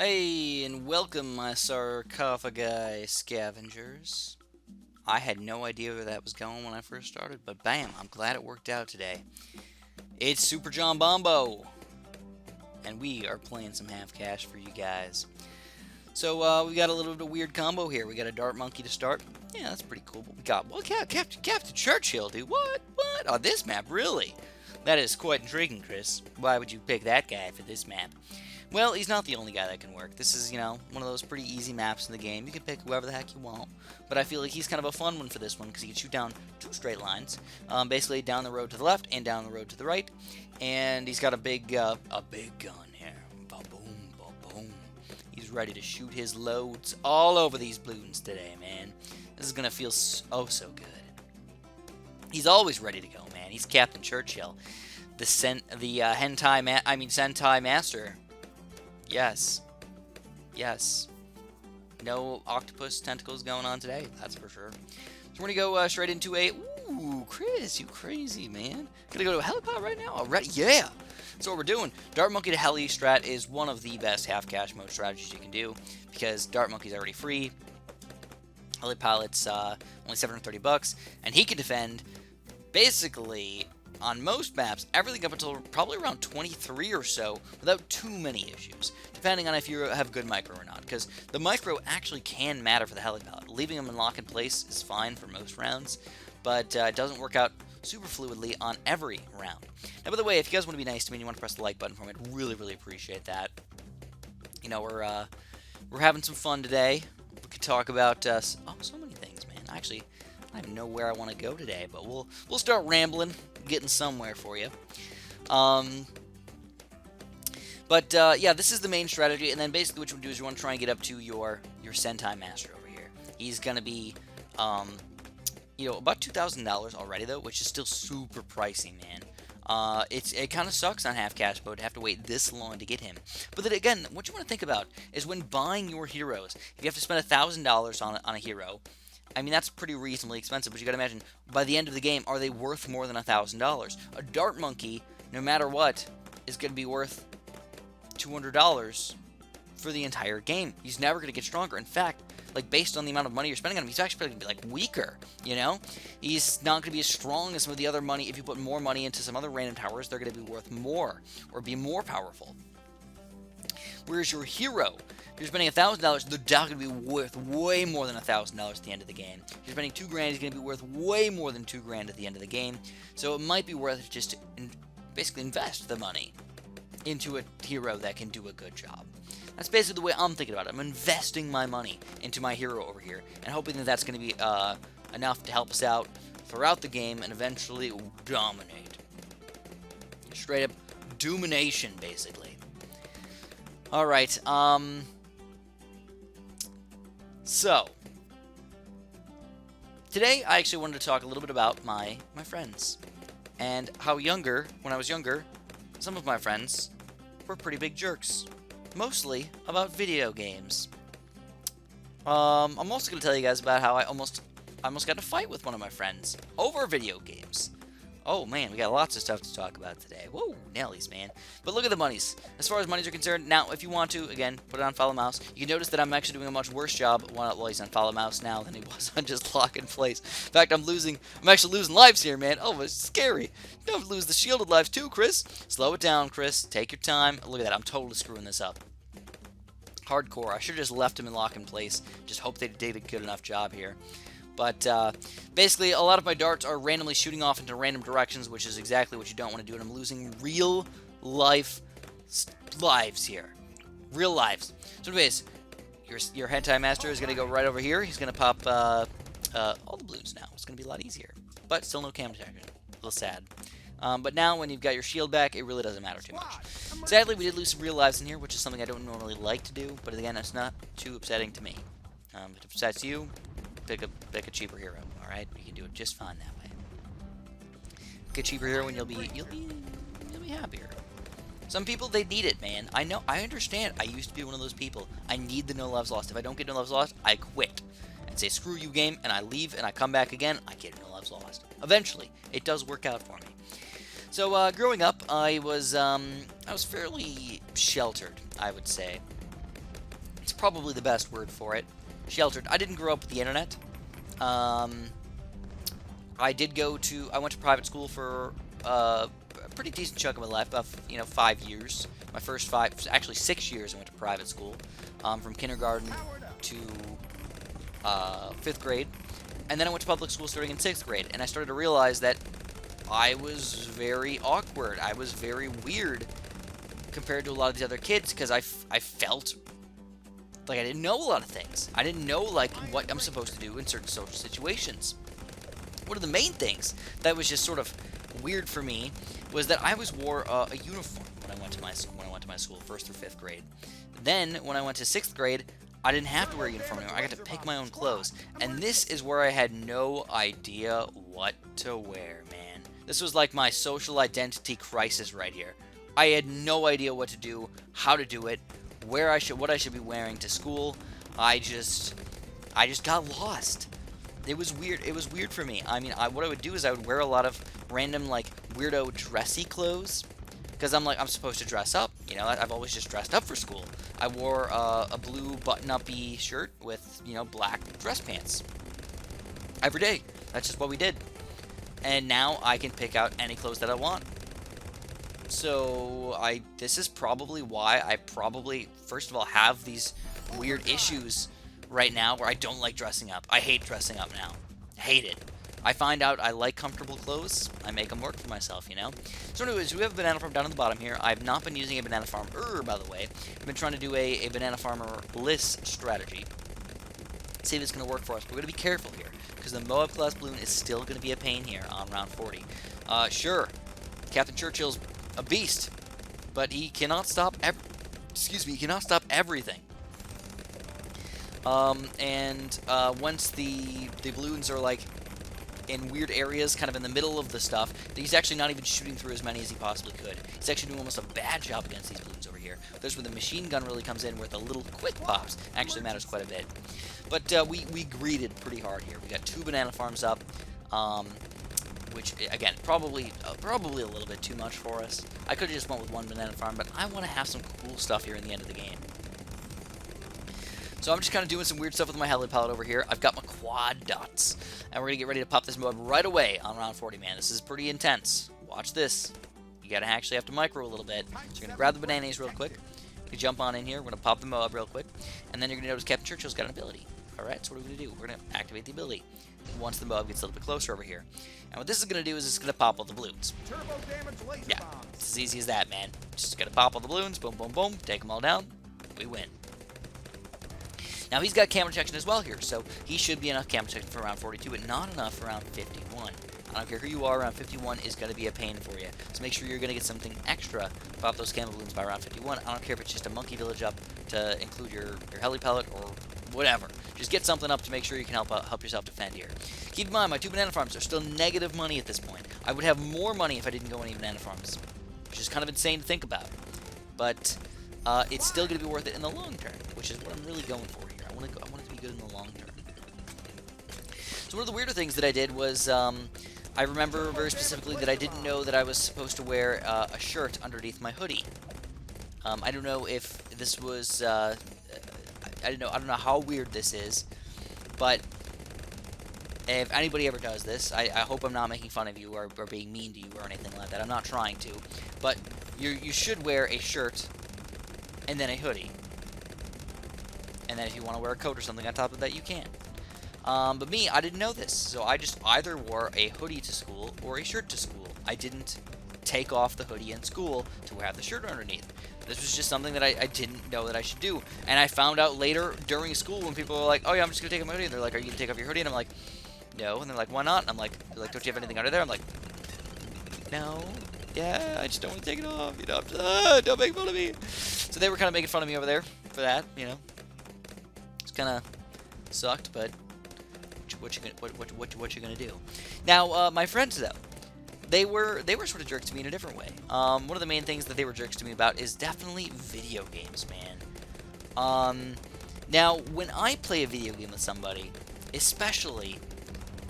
Hey, and welcome, my sarcophagi scavengers. I had no idea where that was going when I first started, but bam, I'm glad it worked out today. It's Super John Bombo, and we are playing some half cash for you guys. So, we got a little bit of a weird combo here. We got a dart monkey to start. Yeah, that's pretty cool. But we got, well, Captain Churchill, dude. What? On this map, really? That is quite intriguing, Chris. Why would you pick that guy for this map? Well, he's not the only guy that can work. This is, one of those pretty easy maps in the game. You can pick whoever the heck you want. But I feel like he's kind of a fun one for this one because he can shoot down two straight lines. Basically, down the road to the left and down the road to the right. And he's got a big gun here. Ba-boom, ba-boom. He's ready to shoot his loads all over these balloons today, man. This is going to feel so good. He's always ready to go, man. He's Captain Churchill. The Sentai Master. Yes. Yes. No octopus tentacles going on today, that's for sure. So we're going to go straight into a... Ooh, Chris, you crazy, man. Gonna go to a helipod right now? Already? Yeah! That's what we're doing. Dart Monkey to Heli strat is one of the best half-cash mode strategies you can do, because Dart Monkey's already free. Heli Pilot's only $730, and he can defend, basically... on most maps, everything up until probably around 23 or so without too many issues, depending on if you have good micro or not, because the micro actually can matter for the heli pallet. Leaving them in lock in place is fine for most rounds, but it doesn't work out super fluidly on every round. Now, by the way, if you guys want to be nice to me and you want to press the like button for me, I'd really appreciate that. You know, we're having some fun today. We could talk about so many things, man. Actually, I don't even know where I want to go today, but we'll start rambling, getting somewhere for you. Yeah, this is the main strategy, and then basically what you want to do is you want to try and get up to your Sentai Master over here. He's going to be, about $2,000 already, though, which is still super pricey, man. It kind of sucks on half cash mode to have to wait this long to get him. But then again, what you want to think about is when buying your heroes, if you have to spend $1,000 on a hero, I mean, that's pretty reasonably expensive, but you gotta imagine, by the end of the game, are they worth more than $1,000? A Dart Monkey, no matter what, is gonna be worth $200 for the entire game. He's never gonna get stronger. In fact, like, based on the amount of money you're spending on him, he's actually gonna be, like, weaker, you know? He's not gonna be as strong as some of the other money. If you put more money into some other random towers, they're gonna be worth more, or be more powerful. Whereas your hero, if you're spending $1,000, they're going to be worth way more than $1,000 at the end of the game. If you're spending $2,000, he's going to be worth way more than $2,000 at the end of the game. So it might be worth it just to basically invest the money into a hero that can do a good job. That's basically the way I'm thinking about it. I'm investing my money into my hero over here, and hoping that that's going to be enough to help us out throughout the game and eventually dominate. Straight up domination, basically. Alright, so, today I actually wanted to talk a little bit about my friends, and how when I was younger, some of my friends were pretty big jerks, mostly about video games. I'm also going to tell you guys about how I almost got in a fight with one of my friends over video games. Oh, man, we got lots of stuff to talk about today. Whoa, Nellies, man. But look at the monies. As far as monies are concerned, now, if you want to, again, put it on follow mouse. You can notice that I'm actually doing a much worse job while he's on follow mouse now than he was on just lock in place. In fact, I'm actually losing lives here, man. Oh, it's scary. Don't lose the shielded lives too, Chris. Slow it down, Chris. Take your time. Look at that. I'm totally screwing this up. Hardcore. I should have just left him in lock in place. Just hope they did a good enough job here. But basically, a lot of my darts are randomly shooting off into random directions, which is exactly what you don't want to do. And I'm losing real life lives here. Real lives. So anyways, your Hentai Master is going to go right over here. He's going to pop all the balloons now. It's going to be a lot easier. But still no cam detection. A little sad. But now, when you've got your shield back, it really doesn't matter too much. Sadly, we did lose some real lives in here, which is something I don't normally like to do. But again, it's not too upsetting to me. But if it upsets you, pick a cheaper hero. All right, you can do it just fine that way. Pick a cheaper hero, and you'll be happier. Some people, they need it, man. I know, I understand. I used to be one of those people. I need the no loves lost. If I don't get no loves lost, I quit and say screw you, game, and I leave and I come back again. I get no loves lost. Eventually, it does work out for me. So growing up, I was fairly sheltered, I would say. It's probably the best word for it. Sheltered. I didn't grow up with the internet. I went to private school for a pretty decent chunk of my life, about 5 years. My first 6 years I went to private school, from kindergarten to 5th grade, and then I went to public school starting in 6th grade, and I started to realize that I was very awkward. I was very weird compared to a lot of these other kids, because I felt like I didn't know a lot of things. I didn't know like what I'm supposed to do in certain social situations. One of the main things that was just sort of weird for me was that I always wore a uniform when I went to my school, 1st through 5th grade. Then when I went to 6th grade, I didn't have to wear a uniform anymore. I got to pick my own clothes, and this is where I had no idea what to wear, man. This was like my social identity crisis right here. I had no idea what to do, how to do it, what I should be wearing to school. I just got lost. It was weird. It was weird for me. I mean, what I would do is I would wear a lot of random like weirdo dressy clothes, because I'm supposed to dress up. I've always just dressed up for school. I wore a blue button-up-y shirt with black dress pants every day. That's just what we did. And now I can pick out any clothes that I want. So this is probably why I first of all have these weird issues right now where I don't like dressing up. I hate dressing up now. I hate it. I find out I like comfortable clothes. I make them work for myself, So anyways, we have a banana farm down at the bottom here. I've not been using a banana farmer, by the way. I've been trying to do a banana farmer-less strategy. See if it's going to work for us. We're going to be careful here, because the Moab class balloon is still going to be a pain here on round 40. Sure, Captain Churchill's a beast, but he cannot stop he cannot stop everything. Once the balloons are like in weird areas, kind of in the middle of the stuff, he's actually not even shooting through as many as he possibly could. He's actually doing almost a bad job against these balloons over here. There's where the machine gun really comes in, where the little quick pops actually matters quite a bit. But we greeted pretty hard here. We got 2 banana farms up, which again probably a little bit too much for us. I could have just went with 1 banana farm, but I want to have some cool stuff here in the end of the game. So I'm just kind of doing some weird stuff with my Heli palette over here. I've got my quad dots, and we're going to get ready to pop this Moab right away on round 40, man. This is pretty intense. Watch this. You got to actually have to micro a little bit. So you're going to grab the bananas real quick. You jump on in here. We're going to pop the Moab real quick, and then you're going to notice Captain Churchill's got an ability. Alright, so what are we going to do? We're going to activate the ability once the Moab gets a little bit closer over here. And what this is going to do is it's going to pop all the balloons. Yeah, it's as easy as that, man. Just going to pop all the balloons. Boom, boom, boom. Take them all down. We win. Now, he's got camera detection as well here, so he should be enough camera detection for round 42, but not enough for round 51. I don't care who you are, round 51 is going to be a pain for you. So make sure you're going to get something extra. Pop those camo balloons by round 51. I don't care if it's just a monkey village up to include your Heli pellet or whatever. Just get something up to make sure you can help yourself defend here. Keep in mind, my 2 banana farms are still negative money at this point. I would have more money if I didn't go any banana farms, which is kind of insane to think about. But it's still going to be worth it in the long term, which is what I'm really going for here. I want it to be good in the long term. So one of the weirder things that I did was, I remember very specifically that I didn't know that I was supposed to wear a shirt underneath my hoodie. I don't know if this was, I don't know how weird this is, but if anybody ever does this, I hope I'm not making fun of you or being mean to you or anything like that. I'm not trying to, but you should wear a shirt and then a hoodie. And then if you want to wear a coat or something on top of that, you can. But me, I didn't know this, so I just either wore a hoodie to school or a shirt to school. I didn't take off the hoodie in school to have the shirt underneath. This was just something that I didn't know that I should do. And I found out later during school when people were like, oh yeah, I'm just going to take off my hoodie. And they're like, are you going to take off your hoodie? And I'm like, no. And they're like, why not? And I'm like, don't you have anything under there? I'm like, no. Yeah, I just don't want to take it off. I'm just, don't make fun of me. So they were kind of making fun of me over there for that, It's kind of sucked, but what you gonna do? Now, my friends though, they were sort of jerks to me in a different way. One of the main things that they were jerks to me about is definitely video games, man. Now, when I play a video game with somebody, especially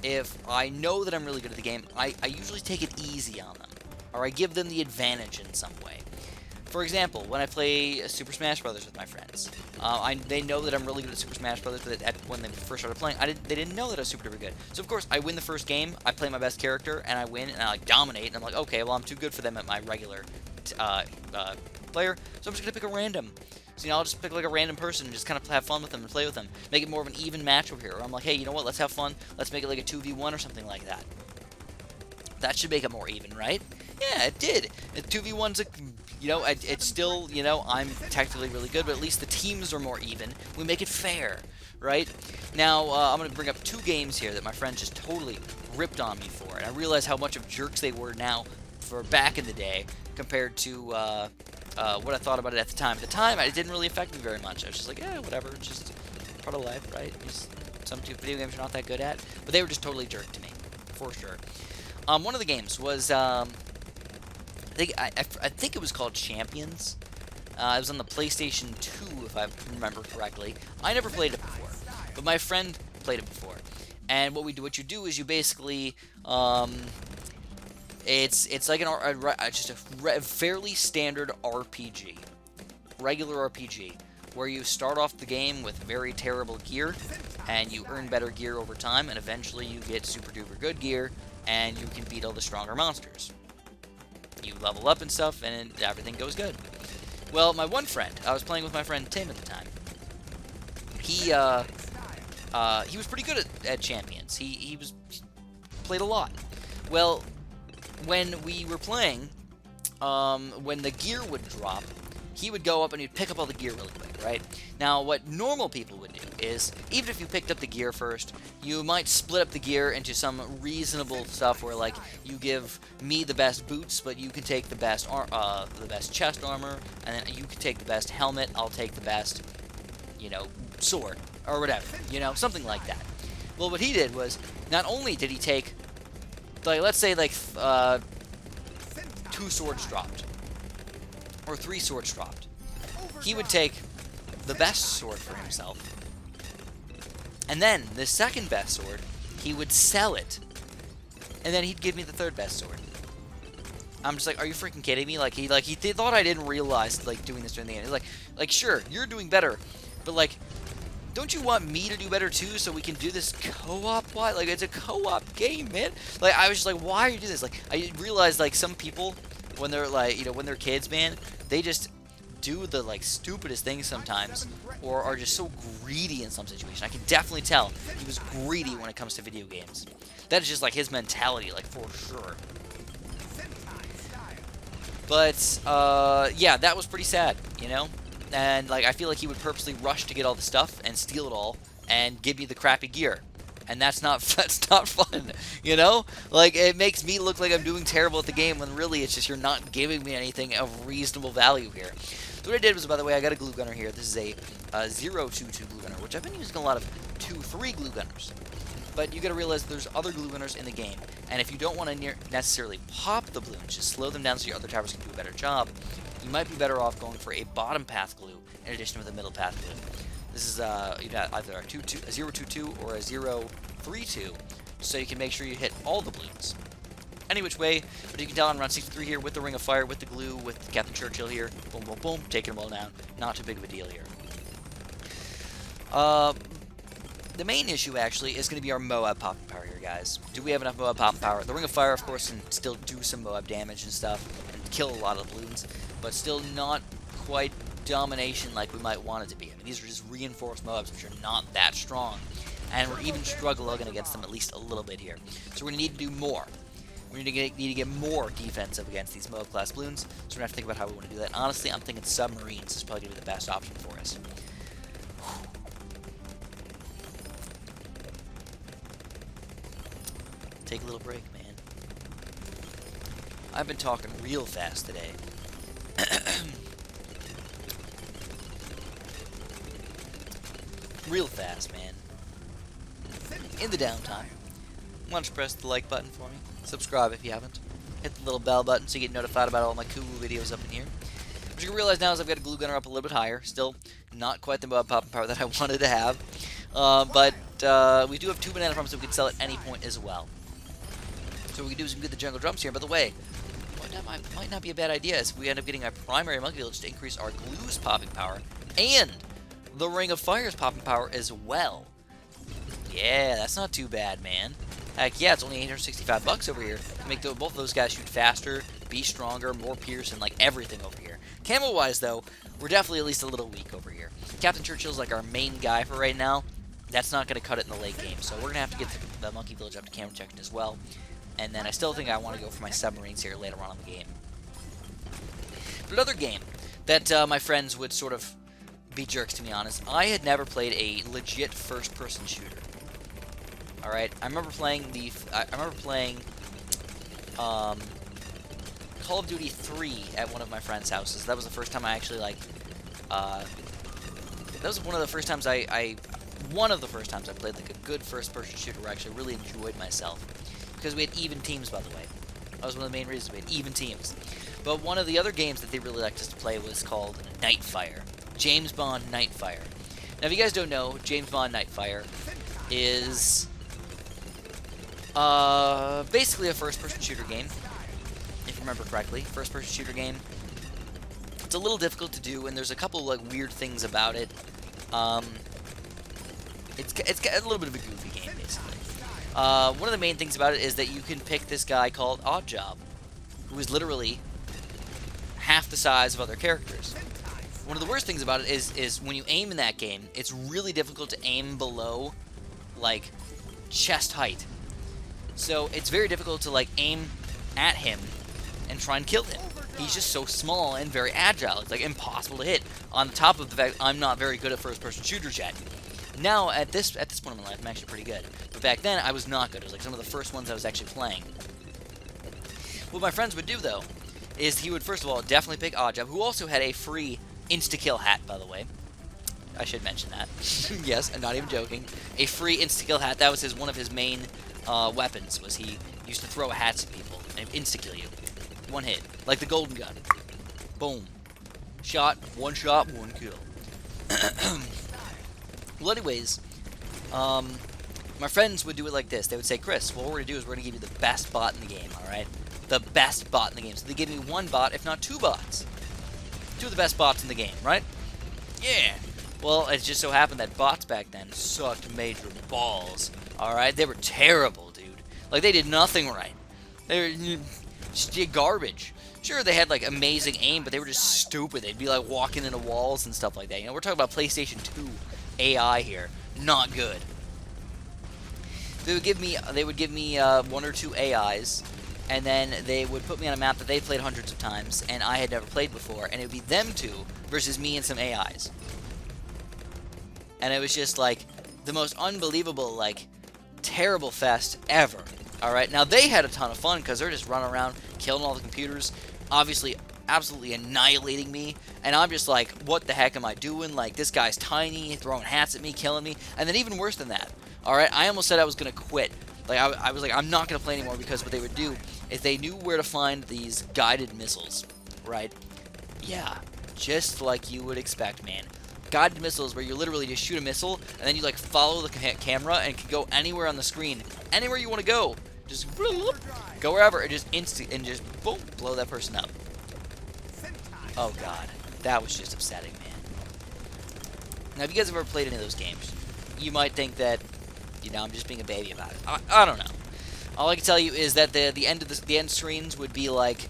if I know that I'm really good at the game, I usually take it easy on them, or I give them the advantage in some way. For example, when I play Super Smash Brothers with my friends, they know that I'm really good at Super Smash Brothers, but when they first started playing, they didn't know that I was super duper good. So of course, I win the first game, I play my best character, and I win, and I like dominate, and I'm like, okay, well I'm too good for them at my regular player, so I'm just gonna pick a random. So I'll just pick like a random person and just kind of have fun with them and play with them, make it more of an even match over here. Or I'm like, hey, you know what? Let's have fun. Let's make it like a 2v1 or something like that. That should make it more even, right? Yeah, it did. 2v1's it's still, I'm technically really good, but at least the teams are more even. We make it fair, right? Now, I'm going to bring up 2 games here that my friends just totally ripped on me for, and I realize how much of jerks they were now for back in the day compared to what I thought about it at the time. At the time, it didn't really affect me very much. I was just like, yeah, whatever, it's just part of life, right? Some video games you're not that good at, but they were just totally jerk to me, for sure. One of the games was, I think it was called Champions. It was on the PlayStation 2, if I remember correctly. I never played it before, but my friend played it before. And what you do is you basically, it's like just a fairly standard RPG, regular RPG, where you start off the game with very terrible gear, and you earn better gear over time, and eventually you get super duper good gear, and you can beat all the stronger monsters. You level up and stuff, and everything goes good. Well, my one friend, I was playing with my friend Tim at the time. He was pretty good at Champions. He played a lot. Well, when we were playing, when the gear would drop, he would go up and he'd pick up all the gear really quick, right? Now, what normal people would do is, even if you picked up the gear first, you might split up the gear into some reasonable stuff where, like, you give me the best boots, but you can take the best chest armor, and then you can take the best helmet, I'll take the best, sword, or whatever, something like that. Well, what he did was, not only did he take, like, let's say, like, 2 swords dropped, or 3 swords dropped. He would take the best sword for himself, and then the second best sword, he would sell it, and then he'd give me the third best sword. I'm just like, are you freaking kidding me? He thought I didn't realize, like, doing this during the end. He's like, sure, you're doing better, but, like, don't you want me to do better too, so we can do this co-op? Why? Like, it's a co-op game, man. Like, I was just like, why are you doing this? Like, I realized, like, some people, when they're, like, when they're kids, man, they just do the, like, stupidest things sometimes, or are just so greedy in some situation. I can definitely tell he was greedy when it comes to video games. That is just, like, his mentality, like, for sure. But, yeah, that was pretty sad, And, like, I feel like he would purposely rush to get all the stuff and steal it all and give me the crappy gear. And that's not fun, Like, it makes me look like I'm doing terrible at the game when really it's just you're not giving me anything of reasonable value here. So what I did was, by the way, I got a glue gunner here. This is a 022 glue gunner, which I've been using a lot of 2-3 glue gunners. But you got to realize there's other glue gunners in the game, and if you don't want to necessarily pop the balloons, just slow them down so your other towers can do a better job, you might be better off going for a bottom path glue in addition to the middle path glue. This is either a 022 or a 032, so you can make sure you hit all the balloons. Any which way, but you can tell I'm around 63 here with the Ring of Fire, with the glue, with Captain Churchill here. Boom, boom, boom, taking them all down. Not too big of a deal here. The main issue, actually, is going to be our Moab popping power here, guys. Do we have enough Moab popping power? The Ring of Fire, of course, can still do some Moab damage and stuff, and kill a lot of balloons, but still not quite domination like we might want it to be. I mean, these are just reinforced Moabs, which are not that strong, and we're even struggling against them at least a little bit here. So we're going to need to do more. We need to get more defensive against these Moab class balloons, so we're going to have to think about how we want to do that. Honestly, I'm thinking submarines is probably going to be the best option for us. Take a little break, man. I've been talking real fast today. Real fast, man. In the downtime. Why don't you press the like button for me? Subscribe if you haven't. Hit the little bell button so you get notified about all my cool videos up in here. What you can realize now is I've got a glue gunner up a little bit higher. Still not quite the Moab popping power that I wanted to have. But we do have 2 banana farms that we can sell at any point as well. So we can do some good the jungle drums here. By the way, that might not be a bad idea, as we end up getting a primary monkey village to increase our glue's popping power, and the Ring of Fire's popping power as well. Yeah, that's not too bad, man. Heck yeah, it's only 865 bucks over here to make both of those guys shoot faster, be stronger, more pierce, and like everything over here. Camo-wise, though, we're definitely at least a little weak over here. Captain Churchill's like our main guy for right now. That's not going to cut it in the late game, so we're going to have to get the monkey village up to camo protection as well. And then I still think I want to go for my submarines here later on in the game. But another game that my friends would sort of be jerks, to be honest, I had never played a legit first-person shooter. All right, I remember playing Call of Duty 3 at one of my friends' houses. That was the first time I actually like. That was one of the first times I played like a good first-person shooter where I actually really enjoyed myself, because we had even teams, by the way. That was one of the main reasons we had even teams. But one of the other games that they really liked us to play was called Nightfire. James Bond Nightfire. Now, if you guys don't know, James Bond Nightfire is basically a first-person shooter game, if you remember correctly. First-person shooter game. It's a little difficult to do, and there's a couple like weird things about it. It's got a little bit of a goofy game, basically. One of the main things about it is that you can pick this guy called Oddjob, who is literally half the size of other characters. One of the worst things about it is when you aim in that game, it's really difficult to aim below, like, chest height. So it's very difficult to, like, aim at him and try and kill him. He's just so small and very agile. It's, like, impossible to hit. On top of the fact I'm not very good at first-person shooters yet. Now, at this point in my life, I'm actually pretty good. But back then, I was not good. It was, like, some of the first ones I was actually playing. What my friends would do, though, is he would, first of all, definitely pick Oddjob, who also had a free insta-kill hat, by the way. I should mention that. Yes, I'm not even joking. A free insta-kill hat. That was one of his main weapons, was he used to throw hats at people and insta-kill you. One hit. Like the golden gun. Boom. One shot, one kill. Well, anyways, my friends would do it like this. They would say, Chris, what we're going to do is we're going to give you the best bot in the game, alright? The best bot in the game. So they give me one bot, if not two bots. Two of the best bots in the game, right? Yeah. Well, it just so happened that bots back then sucked major balls, alright? They were terrible, dude. Like, they did nothing right. They were just garbage. Sure, they had, like, amazing aim, but they were just stupid. They'd be, like, walking into walls and stuff like that. You know, we're talking about PlayStation 2 AI here. Not good. They would give me one or two AIs, and then they would put me on a map that they played hundreds of times, and I had never played before, and it would be them two versus me and some AIs. And it was just, like, the most unbelievable, like, terrible fest ever. Alright, now they had a ton of fun, because they're just running around, killing all the computers, obviously absolutely annihilating me, and I'm just like, what the heck am I doing? Like, this guy's tiny, throwing hats at me, killing me, and then even worse than that, alright, I almost said I was going to quit. Like, I was like, I'm not going to play anymore, because what they would do is they knew where to find these guided missiles, right? Yeah, just like you would expect, man. Guided missiles where you literally just shoot a missile, and then you, like, follow the camera and can go anywhere on the screen, anywhere you want to go. Just go wherever, and just boom, blow that person up. Oh god, that was just upsetting, man. Now, if you guys have ever played any of those games, you might think that, you know, I'm just being a baby about it. I don't know. All I can tell you is that the end screens would be like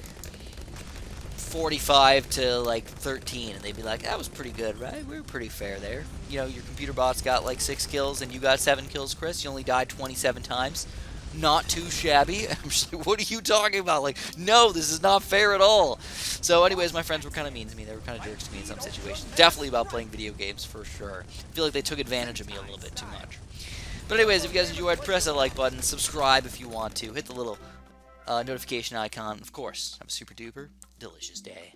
45 to like 13, and they'd be like, that was pretty good, right? We were pretty fair there. You know, your computer bots got like 6 kills, and you got 7 kills, Chris. You only died 27 times. Not too shabby. I'm just like, what are you talking about? Like, no, this is not fair at all. So anyways, my friends were kind of mean to me. They were kind of jerks to me in some situations. Definitely about playing video games, for sure. I feel like they took advantage of me a little bit too much. But anyways, if you guys enjoyed, press that like button. Subscribe if you want to. Hit the little notification icon. Of course, have a super duper delicious day.